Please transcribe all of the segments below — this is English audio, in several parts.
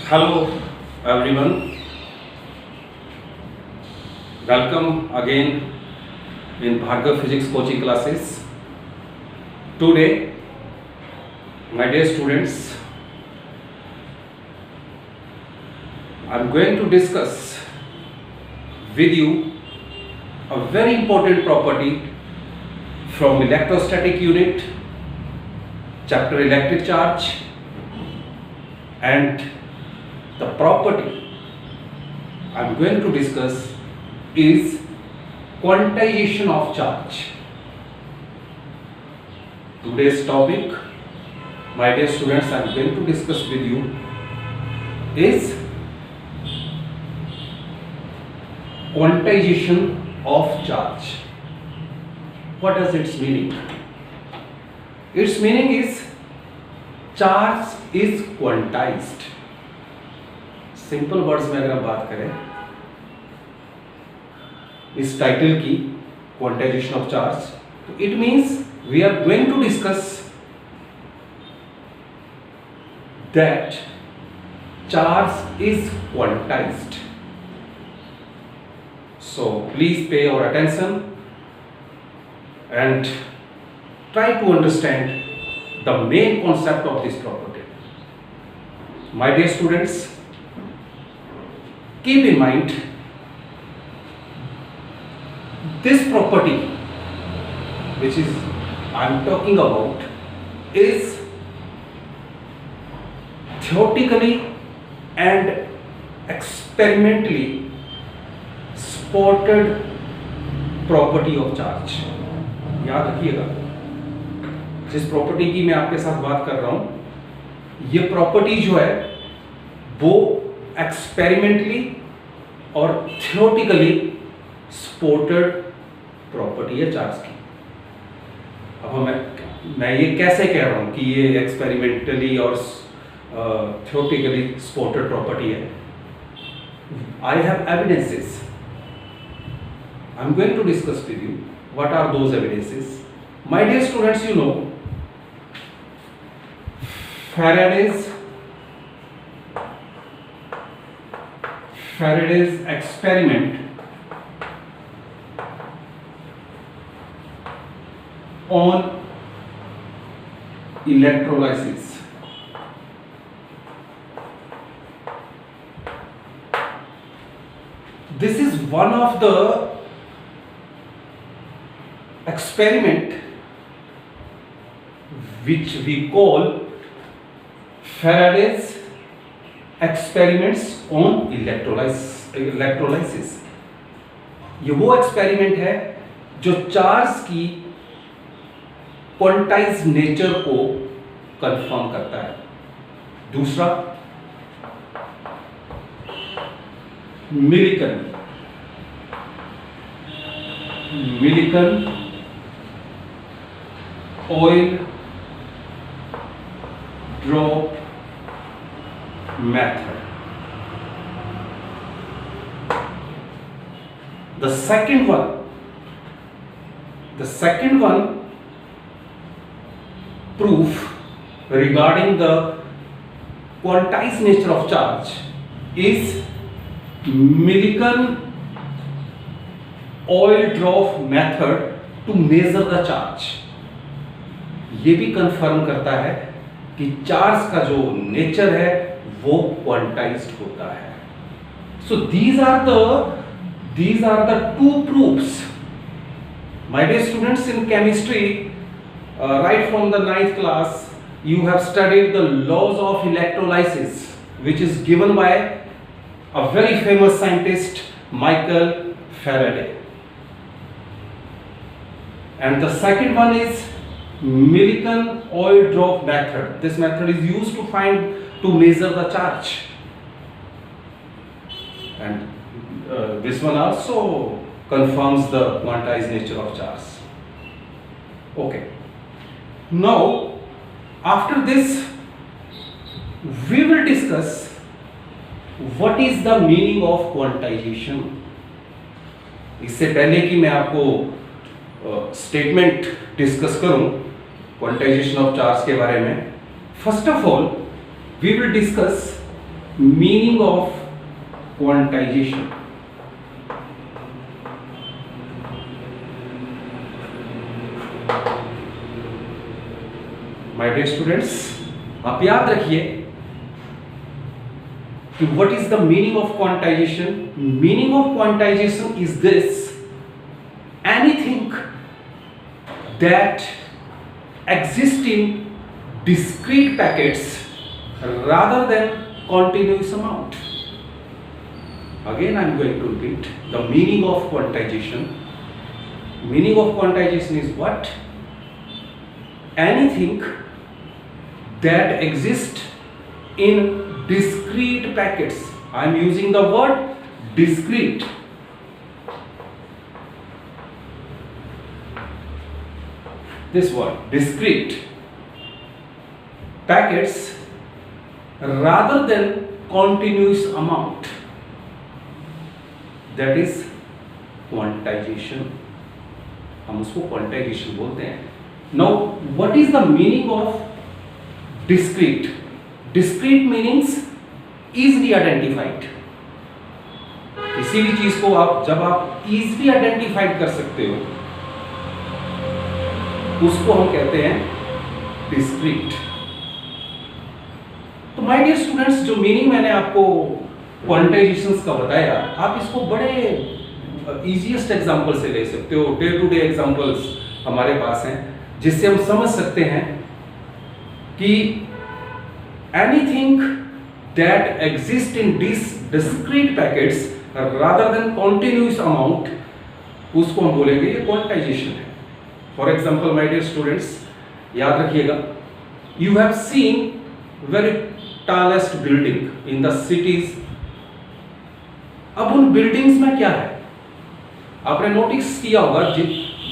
Hello everyone, welcome again in Bhargav Physics coaching classes. Today, my dear students, I am going to discuss with you a very important property from electrostatic unit, chapter electric charge, and the property I am going to discuss is quantization of charge. Today's topic, my dear students, I am going to discuss with you is quantization of charge. What does its meaning? Its meaning is charge is quantized. Simple words में अगर हम बात करें इस title की quantisation of charge, तो it means we are going to discuss that charge is quantised. So please pay your attention and try to understand the main concept of this property. My dear students, keep in mind this property which is I am talking about is theoretically and experimentally supported property of charge. याद रखिएगा, जिस property की मैं आपके साथ बात कर रहा हूं, ये प्रॉपर्टी जो है वो एक्सपेरिमेंटली और थियोरेटिकली सपोर्टेड प्रॉपर्टी है चार्ज की. अब मैं ये कैसे कह रहा हूं कि ये एक्सपेरिमेंटली और थियोरेटिकली सपोर्टेड प्रॉपर्टी है? I have evidences. I am going to discuss with you. What are those evidences? My dear students, you know Faraday's experiment on electrolysis. This is one of the experiment which we call Faraday's experiments on electrolysis. ये वो experiment है जो charge की quantize nature को confirm करता है. दूसरा, Millikan oil drop method. The second one proof regarding the quantized nature of charge is Millikan oil drop method to measure the charge. ये भी कंफर्म करता है कि चार्ज का जो नेचर है वो क्वांटाइज्ड होता है. सो these are the two proofs. My dear students, in chemistry, right from the 9th class, you have studied the laws of electrolysis, which is given by a very famous scientist, Michael Faraday. And the second one is Millikan oil drop method. This method is used to measure the charge, and this one also confirms the quantized nature of charge. Okay. Now, after this, we will discuss what is the meaning of quantization. इससे पहले कि मैं आपको statement discuss करूं quantization of charge के बारे में, first of all we will discuss meaning of quantization. My dear students, आप याद रखिए कि what is the meaning of quantization? Meaning of quantization is this: anything that exists in discrete packets rather than continuous amount. Again, I am going to repeat the meaning of quantization. Meaning of quantization is what? Anything that exists in discrete packets. I am using the word discrete. This word discrete packets rather than continuous amount. That is quantization. हम उसको quantization बोलते हैं. Now, what is the meaning of discrete? Discrete means easily identified. किसी भी चीज को जब आप easily identify कर सकते हो, उसको हम कहते हैं discrete. तो my dear students, जो meaning मैंने आपको quantizations का बताया, आप इसको बड़े easiest example से ले सकते हो. Day to day examples हमारे पास हैं, जिससे हम समझ सकते हैं कि anything that exists in discrete packets rather than continuous amount, उसको हम बोलेंगे ये quantization है. For example, my dear students, याद रखिएगा, you have seen very tallest building in the cities. अब उन buildings में क्या है? आपने नोटिस किया होगा,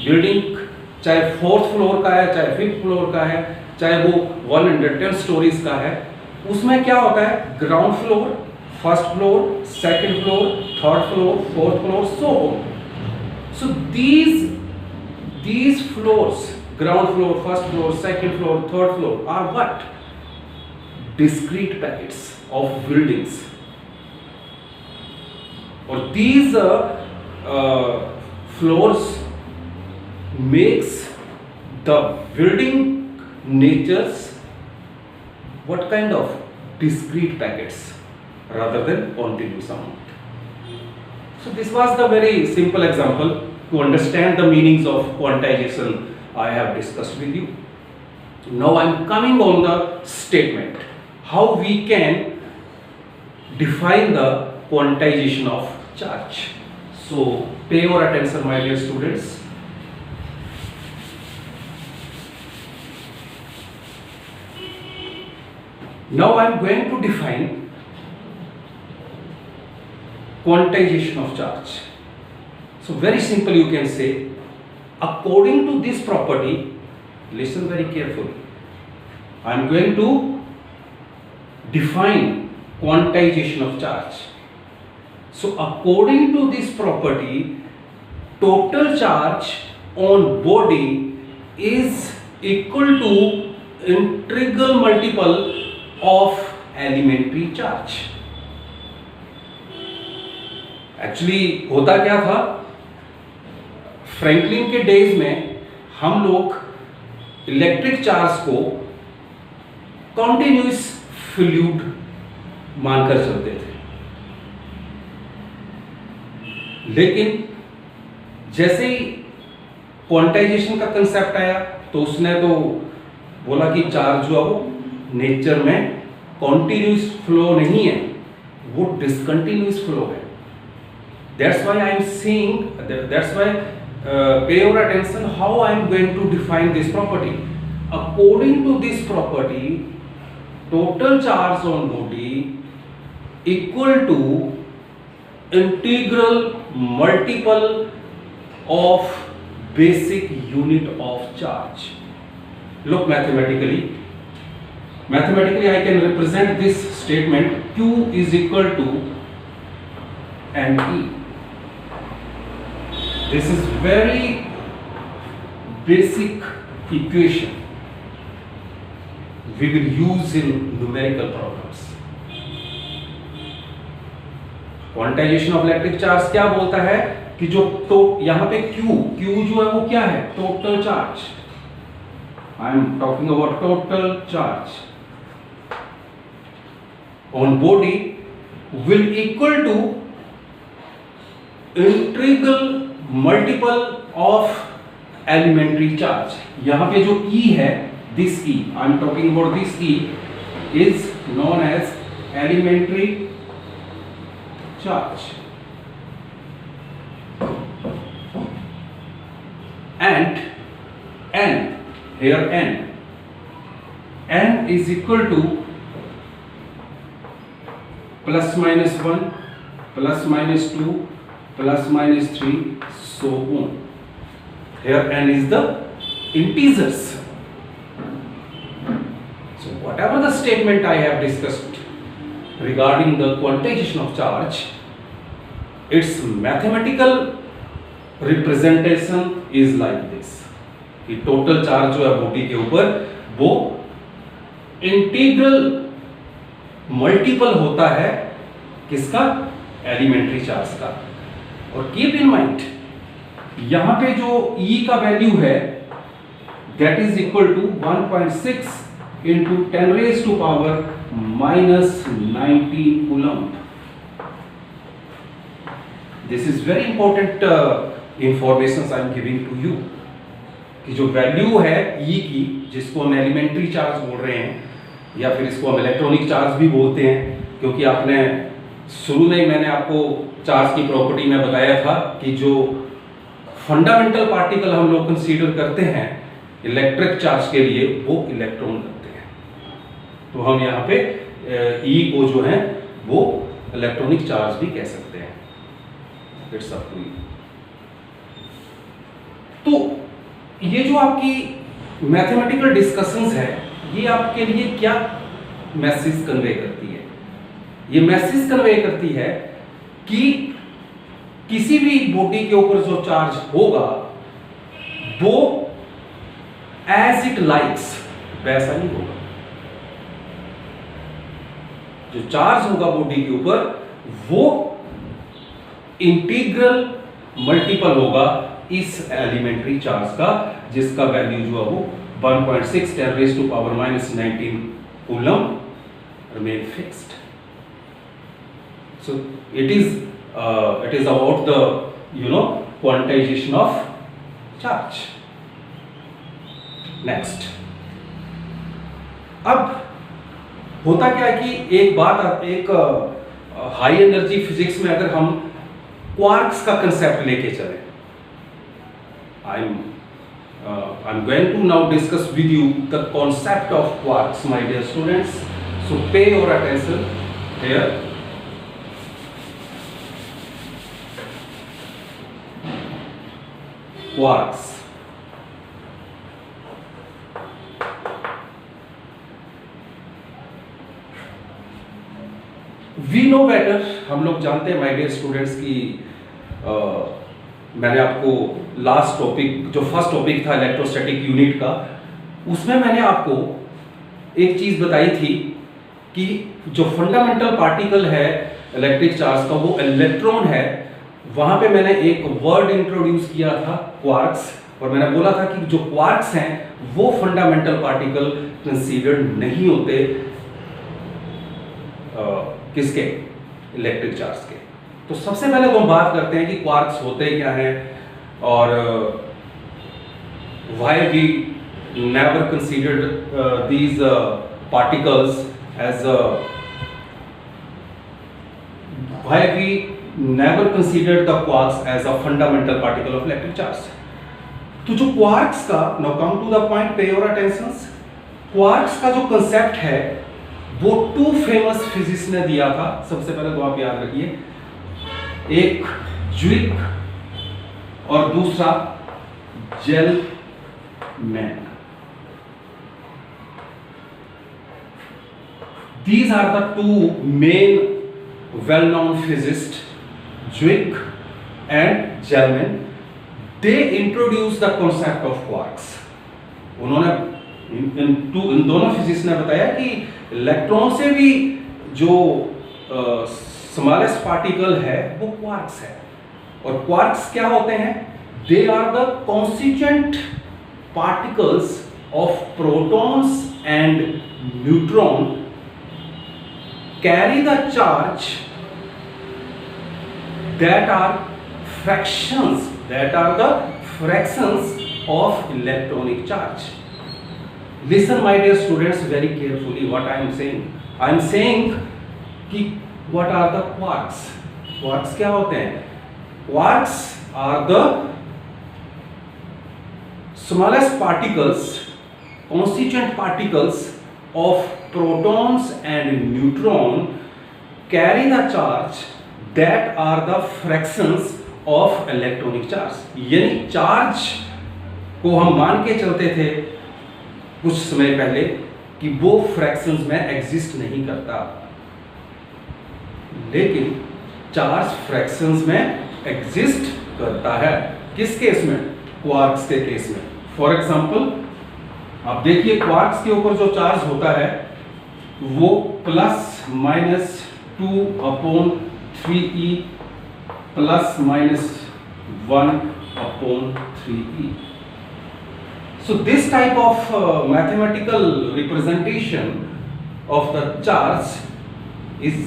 बिल्डिंग चाहे 4th फ्लोर का है, चाहे 5th फ्लोर का है, चाहे वो 110 स्टोरीज का है, उसमें क्या होता है? Ground floor, first floor, second floor, third floor, fourth floor, so on. So these floors, ground floor, first floor, second floor, third floor, are what? Discrete packets of buildings. Or these floors makes the building natures what kind of? Discrete packets rather than continuous amount. So this was the very simple example to understand the meanings of quantization I have discussed with you. Now I am coming on the statement, how we can define the quantization of charge. So pay your attention, my dear students. Now I am going to define quantization of charge. So very simple, you can say, according to this property, listen very carefully, I am going to define quantization of charge. So according to this property, total charge on body is equal to integral multiple of elementary charge. Actually होता क्या था, Franklin के days में हम लोग electric charge को continuous fluid मानकर चलते थे. लेकिन जैसे ही क्वांटाइजेशन का कंसेप्ट आया, तो उसने तो बोला कि चार्ज जो है वो नेचर में कॉन्टिन्यूस फ्लो नहीं है, वो डिसकंटिन्यूस फ्लो है. That's why I am saying, that's why pay your attention how I am going to define this property. According to this property, total charge on body equal to integral multiple of basic unit of charge. Look, mathematically I can represent this statement: Q is equal to NE. This is very basic equation we will use in numerical problems. Quantization of electric charge क्या बोलता है कि जो यहां पे Q जो है वो क्या है, total charge. I am talking about total charge on body will equal to integral multiple of elementary charge। यहां पे जो E है, this E, I am talking about this E is known as elementary charge, and N, here N is equal to plus minus 1, plus minus 2, plus minus 3, so on. Here N is the integers. So whatever the statement I have discussed regarding the quantization of charge, its mathematical representation is like this कि total charge जो है body के ऊपर वो integral multiple होता है किसका, elementary charge का। और कीप इन माइंड यहां पे जो E का वैल्यू है that is equal to 1.6 into 10 raise to power minus 19 coulomb. This is very important information I am giving to you कि जो वैल्यू है E की, जिसको हम एलिमेंट्री चार्ज बोल रहे हैं या फिर इसको हम इलेक्ट्रॉनिक चार्ज भी बोलते हैं, क्योंकि आपने शुरू में ही मैंने आपको चार्ज की प्रॉपर्टी में बताया था कि जो फंडामेंटल पार्टिकल हम लोग कंसीडर करते हैं इलेक्ट्रिक चार्ज के लिए वो इलेक्ट्रॉन करते हैं। तो हम यहाँ पे E को जो है वो इलेक्ट्रॉनिक चार्ज भी कह सकते हैं। It's up to you. तो ये जो आपकी मैथमेटिकल डिस्कशंस है ये आपके लिए क्या मैसेज कन्वे करती है? ये मैसेज कन्वे करती है कि किसी भी बॉडी के ऊपर जो चार्ज होगा वो एज इट लाइक्स वैसा नहीं होगा। जो चार्ज होगा बॉडी के ऊपर वो इंटीग्रल मल्टीपल होगा इस एलिमेंट्री चार्ज का, जिसका वैल्यू जो है वो 1.6 10 raised to power minus 19 coulomb remain fixed. So it is about the quantization of charge. Next, अब होता क्या है कि एक हाई एनर्जी फिजिक्स में अगर हम क्वार्क्स का कंसेप्ट लेके चले, I'm going to now discuss with you the concept of quarks, my dear students. So pay your attention here. Quarks. We know better. हम लोग जानते हैं my dear students की मैंने आपको लास्ट टॉपिक, जो फर्स्ट टॉपिक था इलेक्ट्रोस्टैटिक यूनिट का, उसमें मैंने आपको एक चीज बताई थी कि जो फंडामेंटल पार्टिकल है इलेक्ट्रिक चार्ज का वो इलेक्ट्रॉन है। वहां पे मैंने एक वर्ड इंट्रोड्यूस किया था क्वार्क्स, और मैंने बोला था कि जो क्वार्क्स हैं वो फंडामेंटल पार्टिकल कंसीडर्ड नहीं होते किसके, इलेक्ट्रिक चार्ज के। तो सबसे पहले तो हम बात करते हैं कि क्वार्क्स होते क्या हैं और why we never considered these particles as why we never considered the quarks as a fundamental particle of electric charge. तो जो क्वार्क्स का, now come to the point, pay your attention, quarks का जो concept है वो two famous physics ने दिया था। सबसे पहले तो आप याद रखिए, एक ज्विक और दूसरा Gelman. These are the two main well-known physicists, Zwick and Gell-Mann. They introduced the concept of quarks. उन्होंने इन दोनों फिजिक्स ने बताया कि इलेक्ट्रॉन से भी जो स्मॉलेस्ट पार्टिकल है वो क्वार्क्स है। और क्वार्क्स क्या होते हैं? They are the constituent particles of protons and neutron carry the charge that are the fractions of electronic charge. Listen my dear students very carefully what I am saying. I am saying कि what are the quarks? Quarks क्या होते हैं? Quarks are the smallest particles, constituent particles of protons and neutron carry the charge that are the fractions of electronic charge. यानी charge को हम मान के चलते थे कुछ समय पहले कि वो फ्रैक्शंस में एग्जिस्ट नहीं करता, लेकिन चार्ज फ्रैक्शंस में एग्जिस्ट करता है। किस केस में? क्वार्क्स के केस में। फॉर एग्जांपल आप देखिए क्वार्क्स के ऊपर जो चार्ज होता है वो +-2/3e +-1/3e. So this type of mathematical representation of the charge is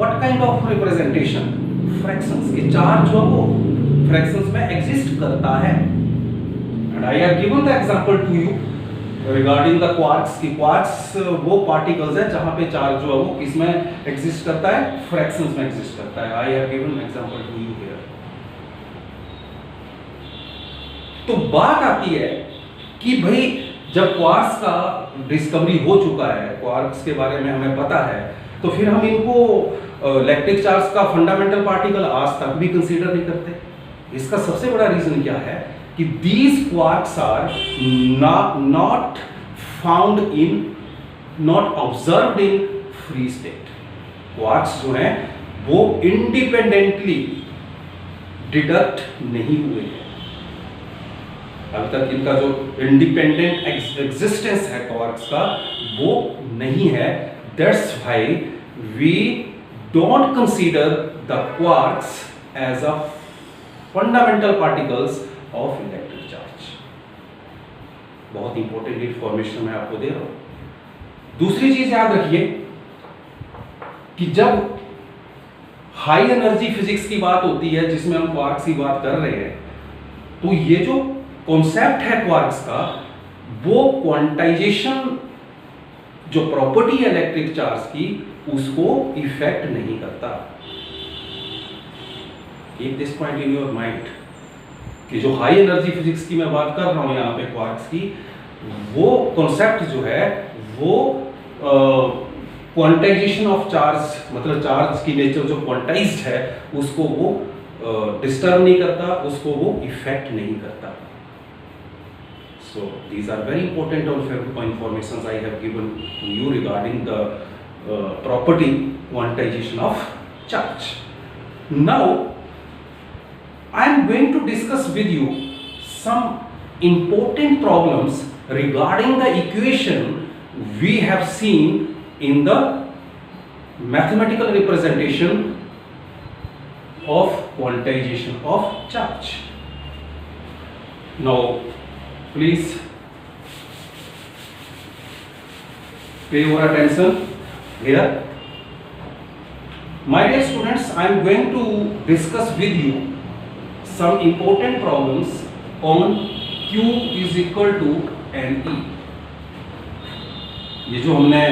what kind of representation? Fractions के चार्ज जो वो fractions में exist करता है। And I have given the example to you regarding the quarks कि quarks वो particles है जहाँ पे चार्ज जो है वो किसमें exist करता है? fractions में exist करता है। I have given example to you here। तो बात आती है कि भाई जब क्वार्क्स का डिस्कवरी हो चुका है, क्वार्क्स के बारे में हमें पता है, तो फिर हम इनको इलेक्ट्रिक चार्ज का फंडामेंटल पार्टिकल आज तक भी कंसीडर नहीं करते। इसका सबसे बड़ा रीजन क्या है कि these quarks are not found in, not observed in free state। Quarks जो हैं वो इंडिपेंडेंटली डिडक्ट नहीं हुए हैं। अभी तक इनका जो इंडिपेंडेंट एग्जिस्टेंस है क्वार्क्स का वो नहीं है। That's why we don't consider the quarks as a fundamental particles of electric charge. बहुत इंपॉर्टेंट इंफॉर्मेशन मैं आपको दे रहा हूं। दूसरी चीज याद रखिए कि जब हाई एनर्जी फिजिक्स की बात होती है जिसमें हम क्वार्क्स की बात कर रहे हैं, तो ये जो कॉन्सेप्ट है क्वार्क्स का वो क्वांटाइजेशन जो प्रॉपर्टी है इलेक्ट्रिक चार्ज की उसको इफेक्ट नहीं करता। Keep this point in your mind कि जो हाई एनर्जी फिजिक्स की मैं बात कर रहा हूं यहां पे क्वार्क्स की, वो कॉन्सेप्ट जो है वो क्वांटाइजेशन ऑफ चार्ज, मतलब चार्ज की नेचर जो क्वांटाइज्ड है उसको वो डिस्टर्ब नहीं करता, उसको वो इफेक्ट नहीं करता। So these are very important informations I have given to you regarding the property quantization of charge. Now I am going to discuss with you some important problems regarding the equation we have seen in the mathematical representation of quantization of charge. Now please pay your attention here. My dear students, I am going to discuss with you some important problems on Q is equal to NE। ये जो हमने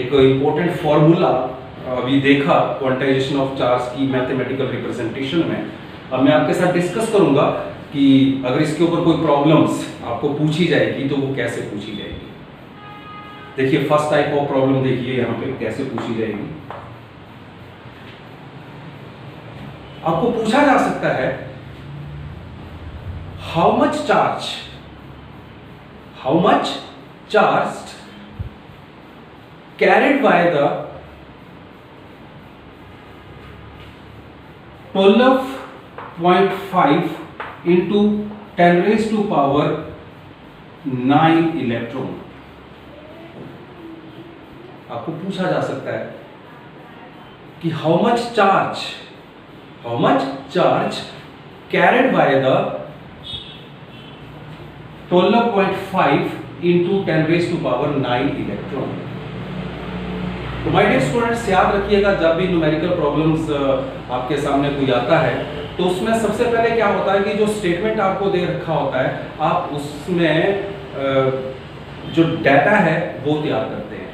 एक important formula अभी देखा quantization of charge की mathematical representation में, अब मैं आपके साथ डिस्कस करूंगा कि अगर इसके ऊपर कोई प्रॉब्लम्स आपको पूछी जाएगी तो वो कैसे पूछी जाएगी। देखिए फर्स्ट टाइप ऑफ प्रॉब्लम देखिए यहां पे कैसे पूछी जाएगी। आपको पूछा जा सकता है how much charge carried by the 12.5 into 10 raised to power 9 electron. आपको पूछा जा सकता है कि how much charge carried by the 12.5 into 10 raised to power 9 electron. तो माय डियर स्टूडेंट्स, याद रखिएगा जब भी न्यूमेरिकल प्रॉब्लम्स आपके सामने कोई आता है तो उसमें सबसे पहले क्या होता है कि जो स्टेटमेंट आपको दे रखा होता है, आप उसमें जो डाटा है वो तैयार करते हैं।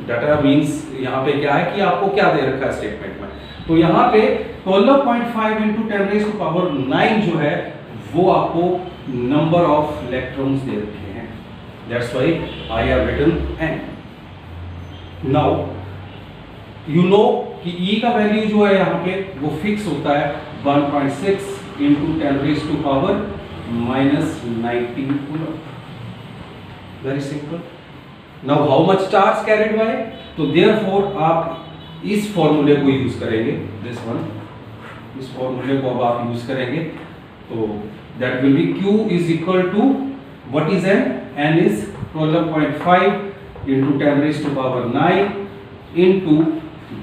डाटा मींस यहाँ पे क्या है कि आपको क्या दे रखा है स्टेटमेंट में। तो यहाँ पे 12.5 into 10 raised to power 9 जो है वो आपको नंबर ऑफ इलेक्ट्रॉन्स दे रखे हैं। That's why I have written n। Now you know कि E का वैल्यू जो है यहाँ पे वो फिक्स होता है 1.6 into 10 raised to power -19 coulomb. Very simple. Now how much charge carried by, तो देयरफॉर आप इस फॉर्मूले को यूज करेंगे, दिस वन, इस फॉर्मूले को अब आप यूज करेंगे। तो that will be Q is equal to what is n? n is 12.5 into 10 raised to power 9 into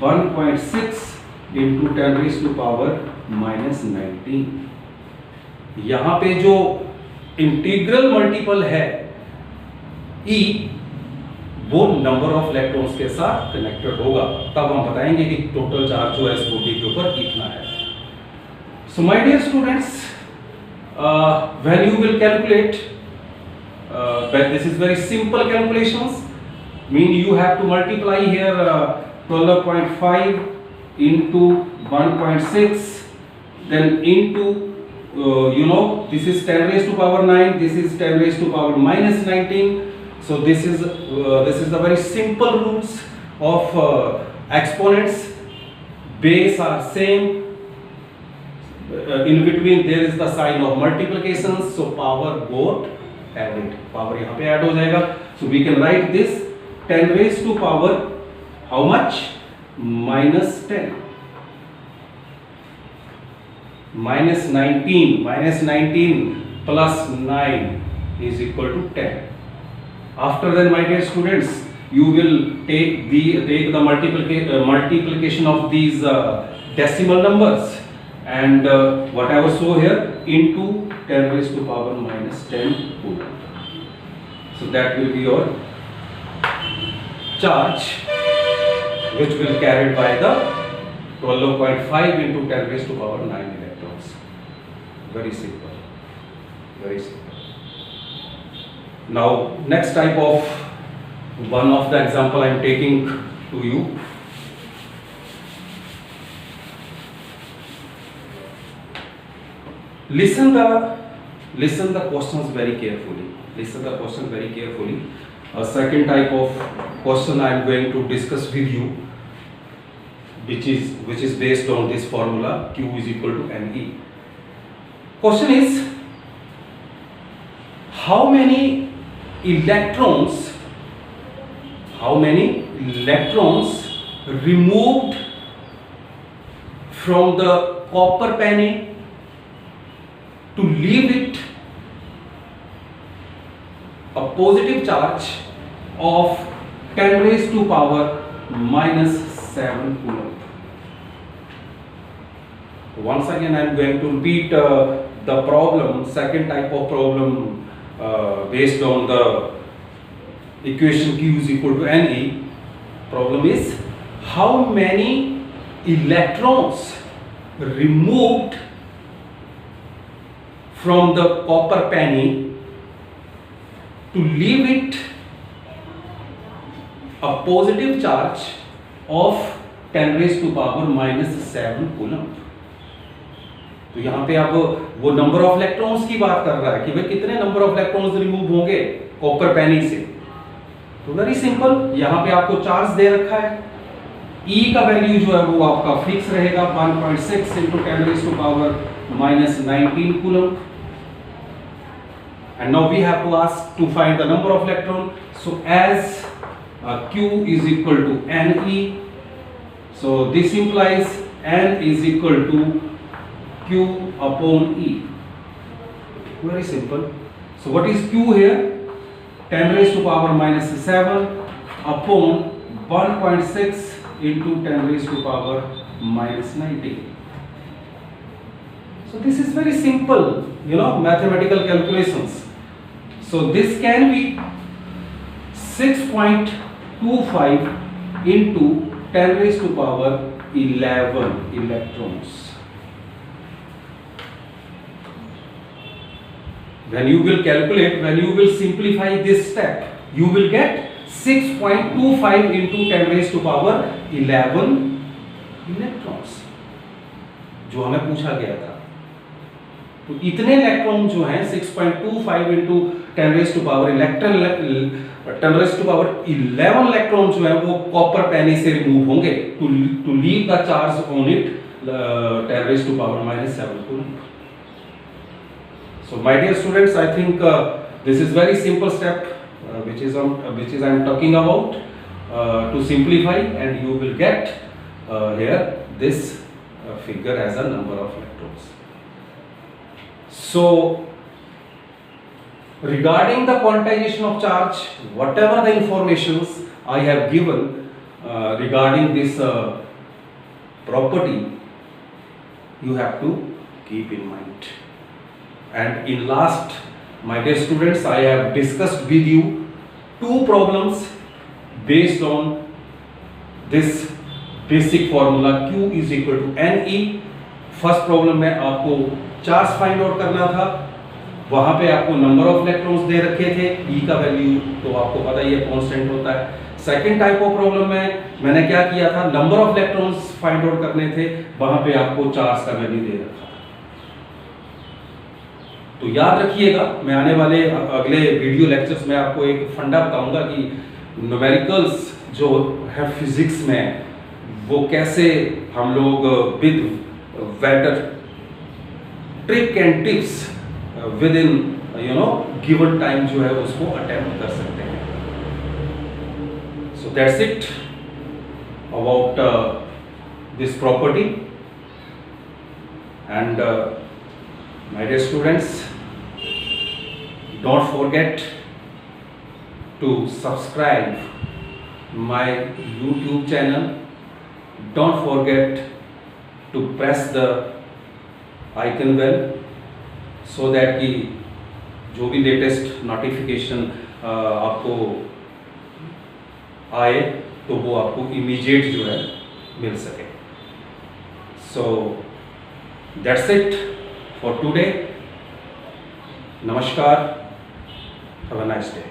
1.6 into 10 raised to power -19। यहाँ पे जो इंटीग्रल मल्टीपल है E, वो नंबर ऑफ इलेक्ट्रॉन्स के साथ कनेक्टेड होगा, तब हम बताएंगे कि टोटल चार्ज जो है इस बॉडी के ऊपर कितना है। So my dear students, when you will calculate, but this is very simple calculations, mean you have to multiply here 12.5 into 1.6, then into you know, this is 10 raised to power 9, this is 10 raised to power -19. So this is the very simple rules of exponents. Base are same. In between there is the sign of multiplication, so power got added. Power यहाँ पे add हो जाएगा. So we can write this 10 raised to power how much? -10. -19 plus 9 is equal to 10. After that, my dear students, you will take the multiplication of these decimal numbers and whatever show here into 10 raised to power -10 coulomb. So that will be your charge which will carried by the 12.5 into 10 raised to power 9 electrons. Very simple, very simple. Now next type of one of the example I am taking to you. Listen the questions very carefully. Listen the question very carefully. A second type of question I am going to discuss with you, which is based on this formula Q is equal to NE. Question is, how many electrons removed from the copper penny to leave it a positive charge of 10 raised to power -7 coulomb. Once again I am going to repeat the problem, second type of problem based on the equation Q is equal to NE. Problem is, how many electrons removed from the copper penny to leave it a positive charge of 10 raised to power -7 coulomb. तो यहाँ पे अब वो number of electrons की बात कर रहा है कि भाई कितने नंबर ऑफ इलेक्ट्रॉन्स रिमूव होंगे कॉपर पेनी से। तो वेरी सिंपल, यहाँ पे आपको चार्ज दे रखा है, E का वैल्यू जो है वो आपका फिक्स रहेगा 1.6 into 10 raised to power -19 coulomb. And now we have to ask to find the number of electron. So as Q is equal to NE, so this implies N is equal to Q upon E. Very simple. So what is Q here? 10 raised to power -7 upon 1.6 into 10 raised to power minus 90. So this is very simple, mathematical calculations. So this can be 6.25 into 10 raised to power 11 electrons. When you will calculate, when you will simplify this step, you will get 6.25 into 10 raised to power 11 electrons, जो हमें पूछा गया था। तो इतने electron जो हैं 6.25 into 10 raised to power 11 electron जो है वो कॉपर पेनी से रिमूव होंगे to leave the charge on it 10 raised to power minus 7 to leave. So my dear students, I think this is very simple step which is I am talking about to simplify, and you will get here this figure as a number of electrons. So regarding the quantization of charge, whatever the informations I have given regarding this property, you have to keep in mind. And in last, my dear students, I have discussed with you two problems based on this basic formula Q is equal to Ne. First problem में आपको charge find out करना था, वहां पे आपको number of electrons दे रखे थे, E का वैल्यू तो आपको पता ही है कांस्टेंट होता है। सेकंड टाइप ऑफ प्रॉब्लम में मैंने क्या किया था, number of electrons find out करने थे, वहां पे आपको चार्ज का वैल्यू दे रखा था। तो याद रखिएगा, मैं आने वाले अगले वीडियो लेक्चर्स में आपको एक फंडा बताऊंगा कि न्यूमेरिकल्स जो है फिजिक्स में वो कैसे हम लोग with better trick and tips with in given time जो है उसको अटेम्प्ट कर सकते हैं। So that's it about this property, and my dear students, don't forget to subscribe my YouTube channel. Don't forget to press the icon bell so that कि जो भी latest notification आपको आए तो वो आपको इमीडिएट जो है मिल सके। So that's it for today. Namaskar. Have a nice day.